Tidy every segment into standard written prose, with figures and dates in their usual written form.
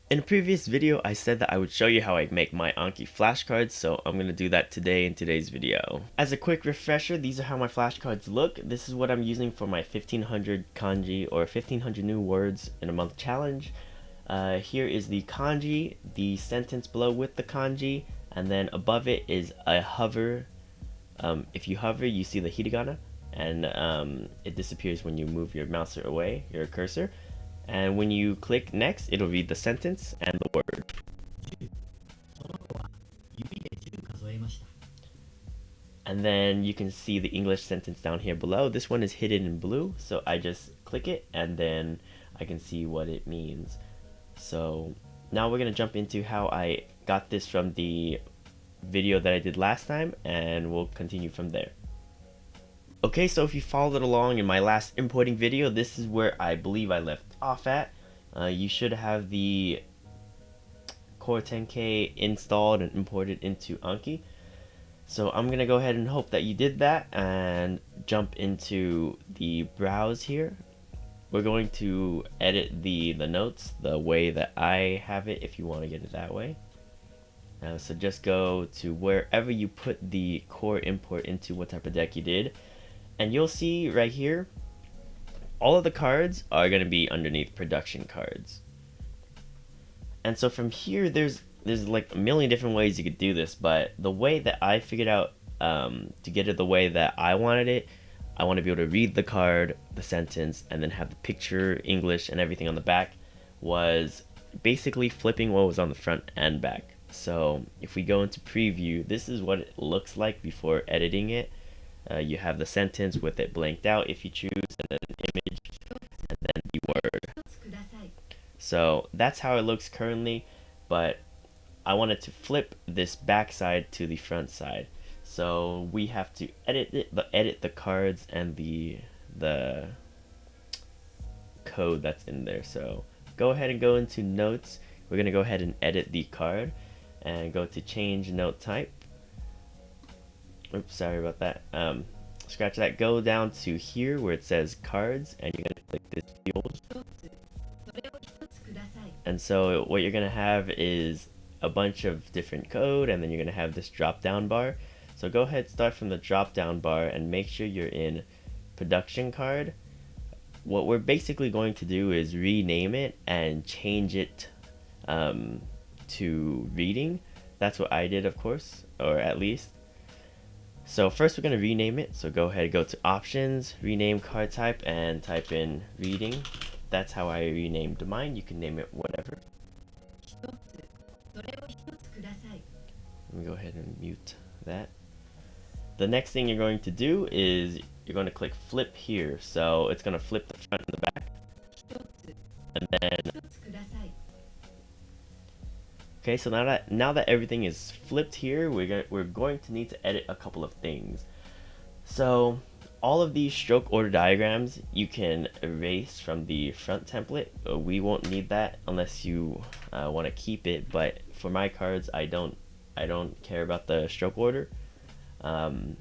In a previous video, I said that I would show you how I make my Anki flashcards, so I'm going to do that today in today's video. As a quick refresher, these are how my flashcards look. This is what I'm using for my 1500 kanji or 1500 new words in a month challenge. Here is the kanji, the sentence below with the kanji, and then above it is a hover. If you hover, you see the hiragana, and it disappears when you move your mouse away, your cursor. And when you click next, it'll read the sentence and the word. And then you can see the English sentence down here below. This one is hidden in blue, so I just click it and then I can see what it means. So now we're going to jump into how I got this from the video that I did last time, and we'll continue from there. Okay, so if you followed along in my last importing video, this is where I believe I left off at. You should have the Core 10K installed and imported into Anki. So I'm going to go ahead and hope that you did that and jump into the browse here. We're going to edit the notes the way that I have it if you want to get it that way. So just go to wherever you put the core import into what type of deck you did. And you'll see right here, all of the cards are going to be underneath production cards. And so from here, there's like a million different ways you could do this, but the way that I figured out to get it the way that I wanted it, I want to be able to read the card, the sentence, and then have the picture, English, and everything on the back, was basically flipping what was on the front and back. So if we go into preview, this is what it looks like before editing it. You have the sentence with it blanked out if you choose, and then an image, and then the word. So that's how it looks currently, but I wanted to flip this back side to the front side. So we have to edit the cards and the code that's in there. So go ahead and go into notes. We're gonna go ahead and edit the card and go to change note type. Oops, sorry about that. Scratch that. Go down to here where it says cards, and you're gonna click this field. And so what you're gonna have is a bunch of different code, and then you're gonna have this drop down bar. So go ahead, start from the drop down bar, and make sure you're in production card. What we're basically going to do is rename it and change it to reading. That's what I did, of course, or at least. So first we're going to rename it. So go ahead, go to options, rename card type, and type in reading. That's how I renamed mine. You can name it whatever. Let me go ahead and mute that. The next thing you're going to do is you're going to click flip here. So it's going to flip the front and the back. And then okay, so now that everything is flipped here, we're going to need to edit a couple of things. So all of these stroke order diagrams you can erase from the front template. We won't need that unless you want to keep it. But for my cards, I don't care about the stroke order. All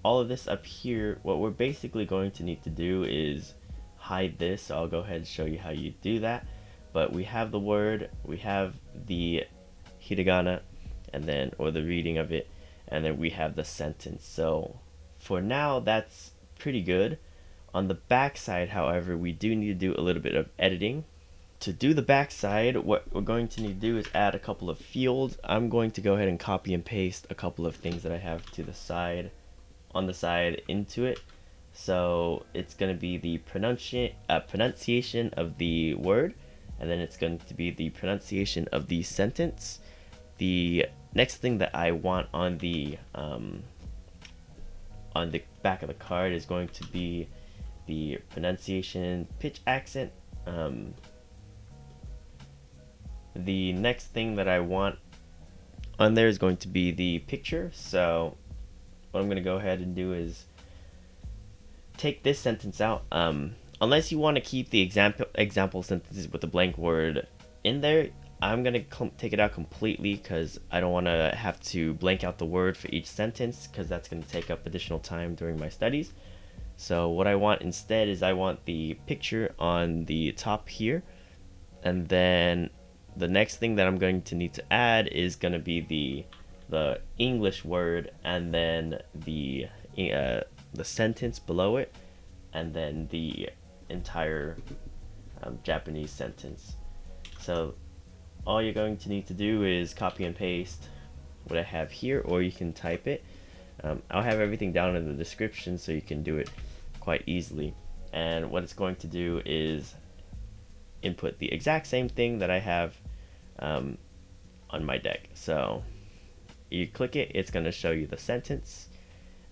of this up here, what we're basically going to need to do is hide this. So I'll go ahead and show you how you do that. But we have the word, we have the hiragana, and then, or the reading of it, and then we have the sentence. So for now, that's pretty good. On the back side, however, we do need to do a little bit of editing. To do the back side, what we're going to need to do is add a couple of fields. I'm going to go ahead and copy and paste a couple of things that I have to the side, on the side into it. So it's going to be the pronunciation of the word, and then it's going to be the pronunciation of the sentence. The next thing that I want on the back of the card is going to be the pronunciation, pitch, accent. The next thing that I want on there is going to be the picture. So what I'm going to go ahead and do is take this sentence out. Unless you want to keep the example sentences with the blank word in there, I'm going to take it out completely because I don't want to have to blank out the word for each sentence, because that's going to take up additional time during my studies. So what I want instead is I want the picture on the top here, And then the next thing that I'm going to need to add is going to be the English word, and then the sentence below it, and then the entire Japanese sentence. So all you're going to need to do is copy and paste what I have here, or you can type it. I'll have everything down in the description so you can do it quite easily. And what it's going to do is input the exact same thing that I have on my deck. So you click it, it's going to show you the sentence,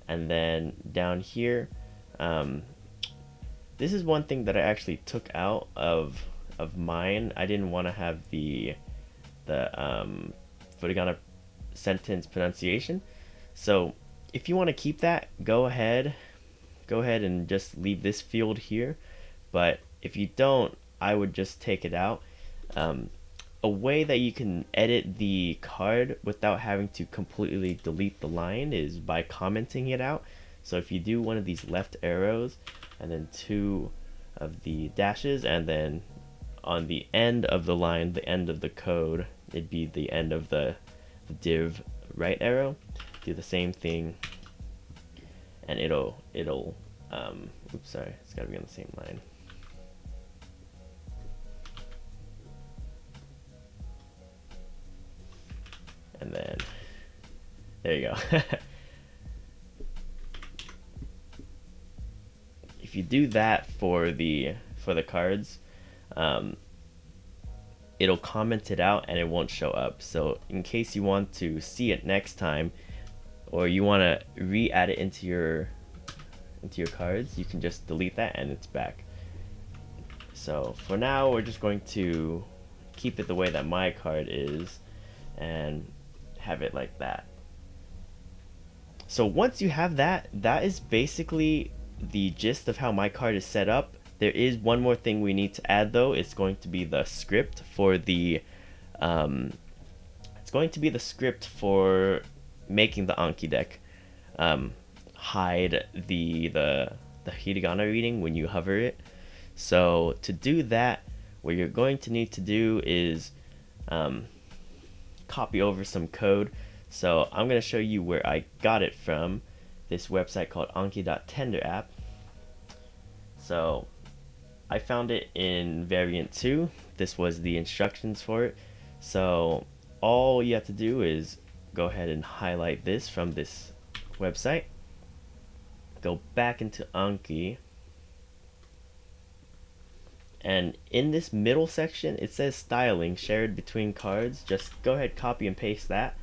and then down here, this is one thing that I actually took out of mine. I didn't want to have the furigana sentence pronunciation. So if you want to keep that, go ahead and just leave this field here. But if you don't, I would just take it out. A way that you can edit the card without having to completely delete the line is by commenting it out. So if you do one of these left arrows and then 2 of the dashes, and then on the end of the line, the end of the code, it'd be the end of the div right arrow. Do the same thing, and it'll oops, sorry, it's got to be on the same line. And then there you go. If you do that for the cards, it'll comment it out and it won't show up. So in case you want to see it next time, or you want to re-add it into your cards, you can just delete that and it's back. So for now, we're just going to keep it the way that my card is and have it like that. So once you have that, that is basically the gist of how my card is set up. There is one more thing we need to add though. It's going to be the script for the making the Anki deck hide the hiragana reading when you hover it. So to do that, what you're going to need to do is copy over some code. So I'm going to show you where I got it from, this website called Anki.tender app. So I found it in variant 2. This was the instructions for it. So all you have to do is go ahead and highlight this from this website, go back into Anki, and in this middle section it says styling shared between cards. Just go ahead, copy and paste that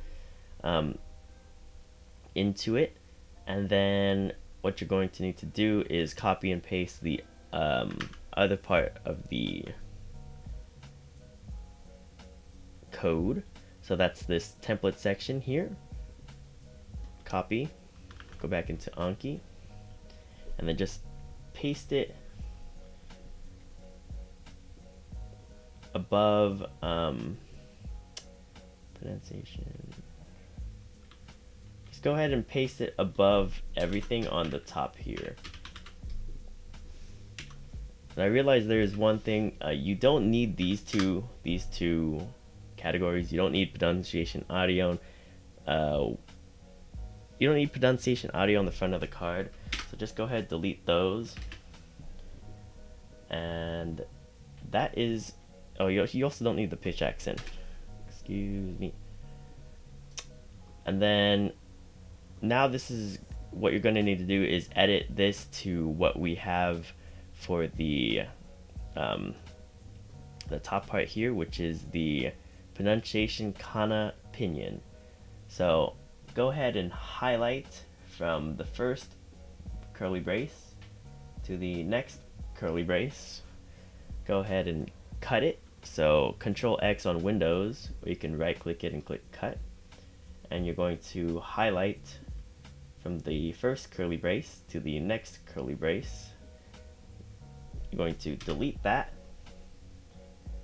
into it, and then what you're going to need to do is copy and paste the other part of the code. So that's this template section here. Copy, go back into Anki, and then just paste it above pronunciation. Just go ahead and paste it above everything on the top here. And I realize there is one thing, you don't need these two categories. You don't need pronunciation audio. You don't need pronunciation audio on the front of the card. So just go ahead, delete those. And that is, oh, you also don't need the pitch accent. Excuse me. And then now this is what you're going to need to do is edit this to what we have for the top part here, which is the pronunciation kana pinyin. So go ahead and highlight from the first curly brace to the next curly brace. Go ahead and cut it. So Control X on Windows, or you can right click it and click cut. And you're going to highlight from the first curly brace to the next curly brace. You're going to delete that,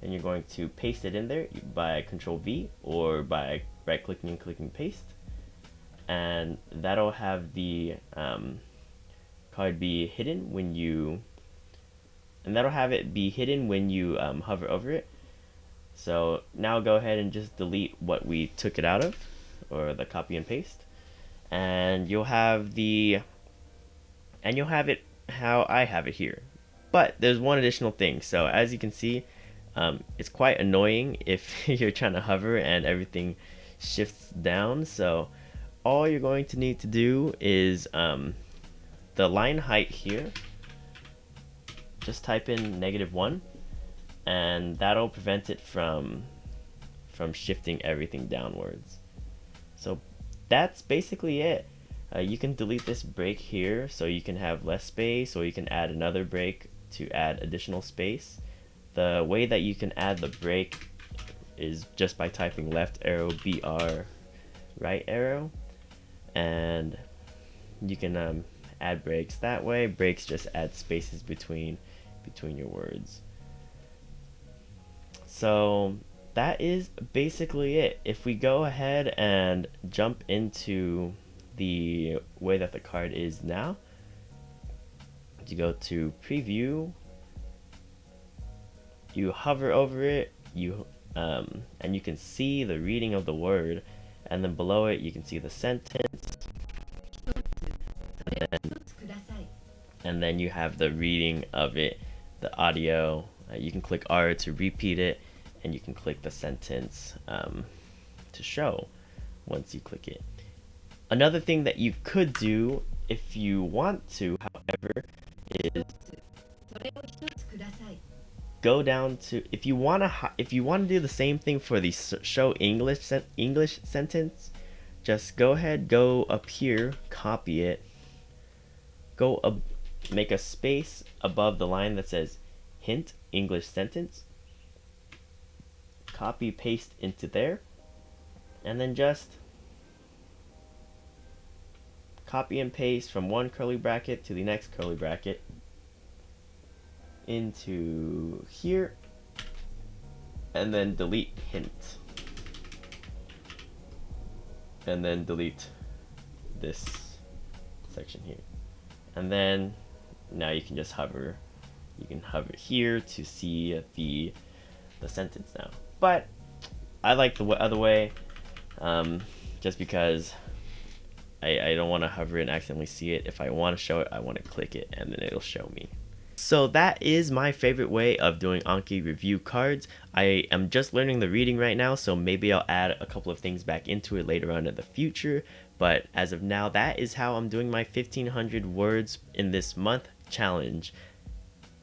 and you're going to paste it in there by Control V or by right clicking and clicking paste, and that'll have the card be hidden when you, hover over it. So now go ahead and just delete what we took it out of, or the copy and paste, and you'll have it how I have it here. But there's one additional thing. So as you can see, it's quite annoying if you're trying to hover and everything shifts down. So all you're going to need to do is the line height here, just type in -1, and that'll prevent it from shifting everything downwards. So that's basically it. You can delete this break here so you can have less space, or you can add another break to add additional space. The way that you can add the break is just by typing left arrow BR right arrow, and you can add breaks that way. Breaks just add spaces between your words. So that is basically it. If we go ahead and jump into the way that the card is now, you go to preview, you hover over it, and you can see the reading of the word, and then below it you can see the sentence, and then you have the reading of it, the audio. You can click R to repeat it, and you can click the sentence to show once you click it. Another thing that you could do if you want to, however, is go down to, if you want to do the same thing for the show English sentence, just go ahead, go up here, copy it, go up, make a space above the line that says hint English sentence, copy paste into there, and then just copy and paste from one curly bracket to the next curly bracket into here, and then delete hint, and then delete this section here, and then now you can just hover. You can hover here to see the sentence now. But I like the other way, just because I don't want to hover and accidentally see it. If I want to show it, I want to click it, and then it'll show me. So that is my favorite way of doing Anki review cards. I am just learning the reading right now, so maybe I'll add a couple of things back into it later on in the future. But as of now, that is how I'm doing my 1500 words in this month challenge.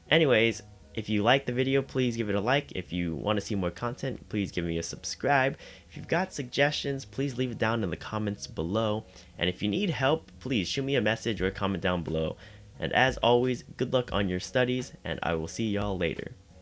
Anyways, if you like the video, please give it a like. If you want to see more content, please give me a subscribe. If you've got suggestions, please leave it down in the comments below. And if you need help, please shoot me a message or comment down below. And as always, good luck on your studies, and I will see y'all later.